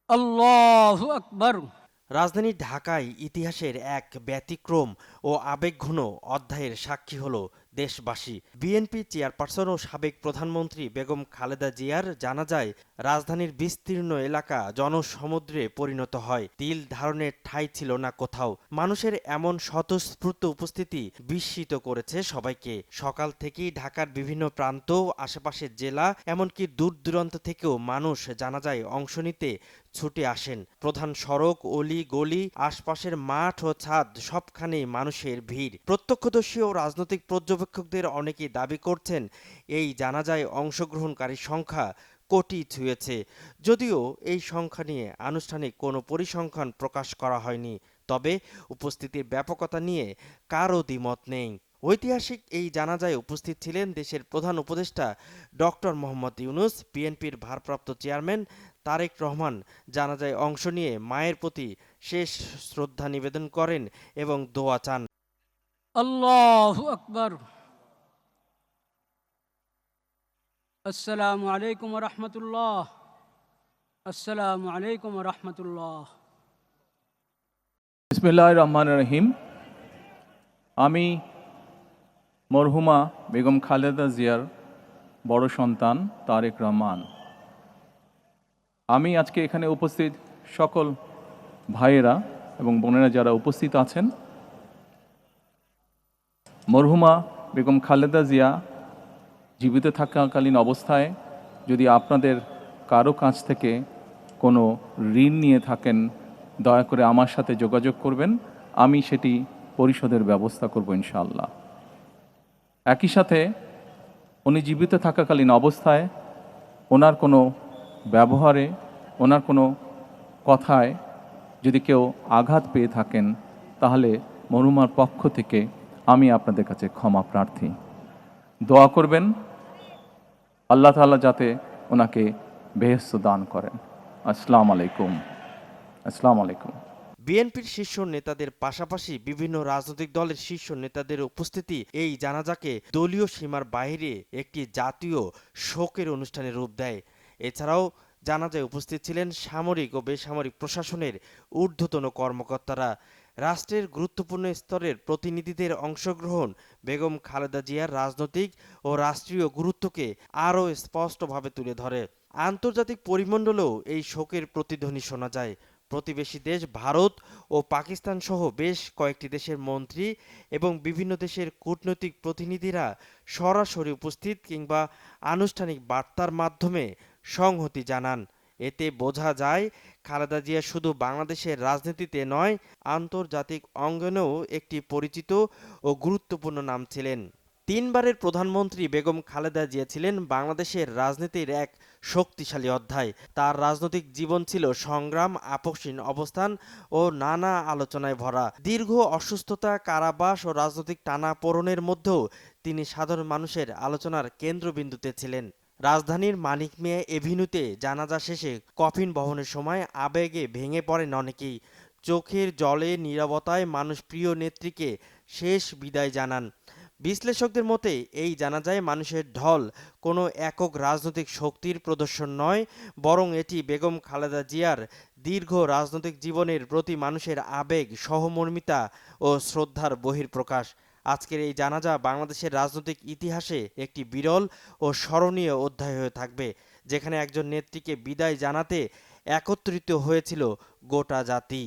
আল্লাহু আকবার। রাজধানী ঢাকায় ইতিহাসের এক ব্যতিক্রম ও আবেগঘন অধ্যায়ের সাক্ষী হলো দেশবাসী। বিএনপি চেয়ারপারসন ও সাবেক প্রধানমন্ত্রী বেগম খালেদা জিয়ার জানাজায় রাজধানীর বিস্তীর্ণ এলাকা জনসমুদ্রে পরিণত হয়। তিল ধারণের ঠাঁই ছিল না কোথাও। মানুষের এমন স্বতঃস্ফূর্ত উপস্থিতি বিস্মিত করেছে সবাইকে। সকাল থেকেই ঢাকার বিভিন্ন প্রান্ত, আশেপাশের জেলা, এমনকি দূর দূরান্ত থেকেও মানুষ জানাজায় অংশ নিতে ছুটে আসেন। প্রধান সড়ক, অলি গলি, আশপাশের মাঠ ও ছাদ সবখানেই মানুষের ভিড়। প্রত্যক্ষদর্শী ও রাজনৈতিক পর্যবেক্ষকদের অনেকেই দাবি করছেন এই জানাজায় অংশগ্রহণকারীর সংখ্যা কোটি ছুঁয়েছে। যদিও এই সংখ্যা নিয়ে আনুষ্ঠানিক কোনো পরিসংখ্যান প্রকাশ করা হয়নি, তবে উপস্থিতির ব্যাপকতা নিয়ে কারও দ্বিমত নেই। ঐতিহাসিক এই জানাজায় উপস্থিত ছিলেন দেশের প্রধান উপদেষ্টা ডক্টর মোহাম্মদ ইউনূস, বিএনপির ভারপ্রাপ্ত চেয়ারম্যান তারেক রহমান জানাজায় অংশ নিয়ে মায়ের প্রতি শেষ শ্রদ্ধা নিবেদন করেন এবং দোয়া চান। আল্লাহু আকবার। আসসালামু আলাইকুম ওয়া রাহমাতুল্লাহ। আসসালামু আলাইকুম ওয়া রাহমাতুল্লাহ। বিসমিল্লাহির রহমানির রহিম। আমি মরহুমা বেগম খালেদা জিয়ার বড় সন্তান তারেক রহমান। আমি আজকে এখানে উপস্থিত সকল ভাইয়েরা এবং বোনেরা যারা উপস্থিত আছেন, মরহুমা বেগম খালেদা জিয়া জীবিত থাকাকালীন অবস্থায় যদি আপনাদের কারো কাছ থেকে কোনো ঋণ নিয়ে থাকেন, দয়া করে আমার সাথে যোগাযোগ করবেন, আমি সেটি পরিশোধের ব্যবস্থা করব ইনশাআল্লাহ। একই সাথে উনি জীবিত থাকাকালীন অবস্থায় ওনার কোনো ব্যবহারে, ওনার কোনো কথায় যদি কেউ আঘাত পেয়ে থাকেন, তাহলে মরহুমার পক্ষ থেকে আমি আপনাদের কাছে ক্ষমা প্রার্থী। দোয়া করবেন আল্লাহ তাআলা যাতে ওনাকে বেহেশত দান করেন। আসসালামু আলাইকুম। আসসালামু আলাইকুম। বিএনপির শীর্ষ নেতাদের পাশাপাশি বিভিন্ন রাজনৈতিক দলের শীর্ষ নেতাদের উপস্থিতি এই জানাজাকে দলীয় সীমার বাইরে একটি জাতীয় শোকের অনুষ্ঠানে রূপ দেয়। এছাড়াও জানাজায় উপস্থিত ছিলেন সামরিক ও বেসামরিক প্রশাসনের ঊর্ধ্বতন কর্মকর্তারা। রাষ্ট্রের গুরুত্বপূর্ণ স্তরের প্রতিনিধিদের অংশগ্রহণ বেগম খালেদা জিয়ার রাজনৈতিক ও রাষ্ট্রীয় গুরুত্বকে আরও স্পষ্টভাবে তুলে ধরে। আন্তর্জাতিক পরিমণ্ডলেও এই শোকের প্রতিধ্বনি শোনা যায়। প্রতিবেশী দেশ ভারত ও পাকিস্তান সহ বেশ কয়েকটি দেশের মন্ত্রী এবং বিভিন্ন দেশের কূটনৈতিক প্রতিনিধিরা সরাসরি উপস্থিত কিংবা আনুষ্ঠানিক বার্তার মাধ্যমে সংহতি জানান। এতে বোঝা যায় খালেদা জিয়া শুধু বাংলাদেশের রাজনীতিতে নয়, আন্তর্জাতিক অঙ্গনেও একটি পরিচিত ও গুরুত্বপূর্ণ নাম ছিলেন। তিনবারের প্রধানমন্ত্রী বেগম খালেদা জিয়া ছিলেন বাংলাদেশের রাজনীতির এক শক্তিশালী অধ্যায়। তার রাজনৈতিক জীবন ছিল সংগ্রাম, আপসহীন অবস্থান ও নানা আলোচনায় ভরা। দীর্ঘ অসুস্থতা, কারাবাস ও রাজনৈতিক টানাপোড়েনের মধ্যেও তিনি সাধারণ মানুষের আলোচনার কেন্দ্রবিন্দুতে ছিলেন। রাজধানীর মানিক মিয়া এভিনিউতে জানাজা শেষে কফিন বহনের সময় আবেগে ভেঙে পড়েন অনেকেই। চোখের জলে, নীরবতায় মানুষ প্রিয় নেত্রীকে শেষ বিদায় জানান। বিশ্লেষকদের মতে এই জানাজায় মানুষের ঢল কোনো একক রাজনৈতিক শক্তির প্রদর্শন নয়, বরং এটি বেগম খালেদা জিয়ার দীর্ঘ রাজনৈতিক জীবনের প্রতি মানুষের আবেগ, সহমর্মিতা ও শ্রদ্ধার বহিঃপ্রকাশ। আজকের এই জানাজা বাংলাদেশের রাজনৈতিক ইতিহাসে একটি বিরল ও স্মরণীয় অধ্যায় হয়ে থাকবে, যেখানে একজন নেত্রীকে বিদায় জানাতে একত্রিত হয়েছিল গোটা জাতি।